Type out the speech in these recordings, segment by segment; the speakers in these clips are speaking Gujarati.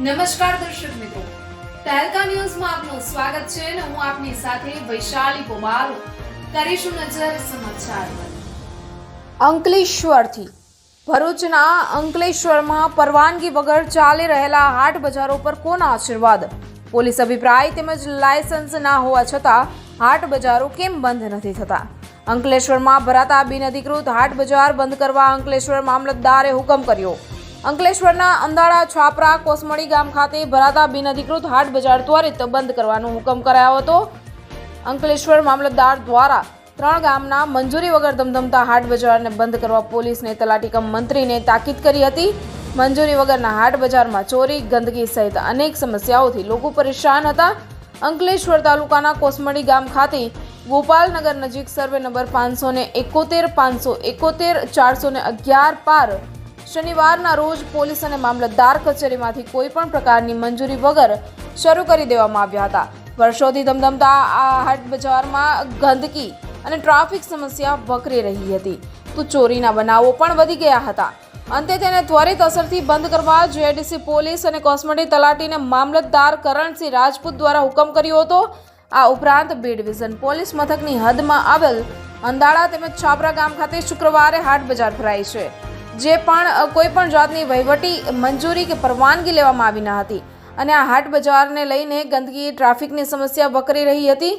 નમસ્કાર દર્શક મિત્રો, તહેલકા ન્યૂઝમાં આપનું સ્વાગત છે અને હું આપની સાથે વૈશાલી પોમાર કરીશું નજર સમાચાર પર। અંકલેશ્વરથી ભરૂચના અંકલેશ્વરમાં પરવાનગી વગર ચાલી રહેલા હાટ બજારો પર કોના આશીર્વાદ? પોલીસ અભિપ્રાય તેમજ લાયસન્સ ના હોવા છતાં હાટ બજારો કેમ બંધ નથી થતા? અંકલેશ્વરમાં ભરાતા બિનઅધિકૃત હાટ બજાર બંધ કરવા અંકલેશ્વર મામલતદારે હુકમ કર્યો। અંકલેશ્વરના અંધાળા, છાપરા, કોસમડી ગામ ખાતે ભરાતા બિનઅધિકૃત હાટ બજાર ત્વરિત બંધ કરવાનો હુકમ કરાયો હતો। અંકલેશ્વર મામલતદાર દ્વારા 3 ગામના મંજૂરી વગર ધમધમતા હાટ બજારને બંધ કરવા પોલીસને તલાટી કમ મંત્રીને તાકીદ કરી હતી। મંજૂરી વગરના હાટ બજારમાં ચોરી, ગંદકી સહિત અનેક સમસ્યાઓથી લોકો પરેશાન હતા। અંકલેશ્વર તાલુકાના કોસમડી ગામ ખાતે ગોપાલનગર નજીક સર્વે નંબર 571, 571, 411 પાર શનિવારના રોજ પોલીસ અને મામલતદાર કચેરીમાંથી કોઈ પણ પ્રકારની મંજૂરી વગર શરૂ કરી દેવામાં આવ્યા હતા। વર્ષોથી ધમધમતા આ હાટ બજારમાં ગંદકી અને ટ્રાફિક સમસ્યા વકરી રહી હતી તો ચોરીના બનાવો પણ વધી ગયા હતા। અંતે તેને ત્વરિત અસરથી બંધ કરવા જેડીસી પોલીસ અને કોસમડી તલાટીને મામલતદાર કરણસિંહ રાજપૂત દ્વારા હુકમ કર્યો હતો। આ ઉપરાંત બી ડિવિઝન પોલીસ મથકની હદમાં આવેલ અંધાળા તેમજ છાપરા ગામ ખાતે શુક્રવારે હાટ બજાર ભરાઈ છે, જે પણ કોઈ પણ જાતની વહીવટી મંજૂરી કે પરવાનગી લેવામાં આવી ન હતી અને આ હાટ બજારને લઈને ગંદકી, ટ્રાફિકની સમસ્યા વકરી રહી હતી,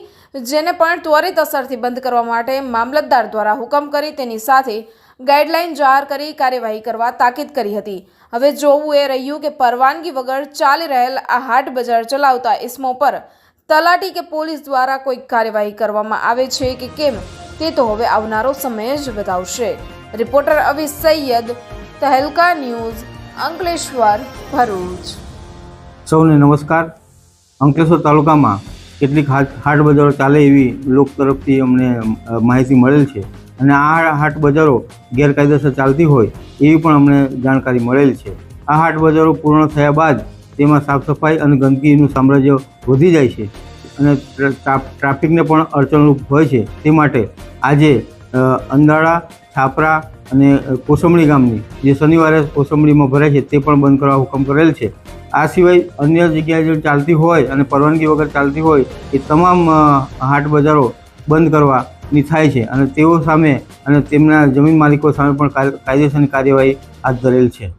જેને પણ ત્વરિત અસરથી બંધ કરવા માટે મામલતદાર દ્વારા હુકમ કરી તેની સાથે ગાઈડલાઈન જાહેર કરી કાર્યવાહી કરવા તાકીદ કરી હતી। હવે જોવું એ રહ્યું કે પરવાનગી વગર ચાલી રહેલ આ હાટ બજાર ચલાવતા ઇસમો પર તલાટી કે પોલીસ દ્વારા કોઈ કાર્યવાહી કરવામાં આવે છે કે કેમ, તે તો હવે આવનારો સમય જ બતાવશે। રિપોર્ટર અવી સૈયદ, તહેલકા ન્યૂઝ, અંકલેશ્વર, ભરૂચ। સૌને નમસ્કાર। અંકલેશ્વર તાલુકામાં કેટલીક હાટ બજારો ચાલે એવી લોક તરફથી અમને માહિતી મળેલ છે અને આ હાટ બજારો ગેરકાયદેસર ચાલતી હોય એવી પણ અમને જાણકારી મળેલ છે। આ હાટ બજારો પૂર્ણ થયા બાદ તેમાં સાફ સફાઈ અને ગંદકીનું સામ્રાજ્ય વધી જાય છે અને ટ્રાફિકને પણ અડચણરૂપ હોય છે। તે માટે આજે અંધાળા, છાપરા અને કોસમડી ગામની જે શનિવારે કોસમડીમાં ભરાય છે તે પણ બંધ કરવા હુકમ કરેલ છે। આ સિવાય અન્ય જગ્યાએ જે ચાલતી હોય અને પરવાનગી વગર ચાલતી હોય એ તમામ હાટ બજારો બંધ કરવાની થાય છે અને તેઓ સામે અને તેમના જમીન માલિકો સામે પણ કાયદેસરની કાર્યવાહી હાથ ધરેલ છે।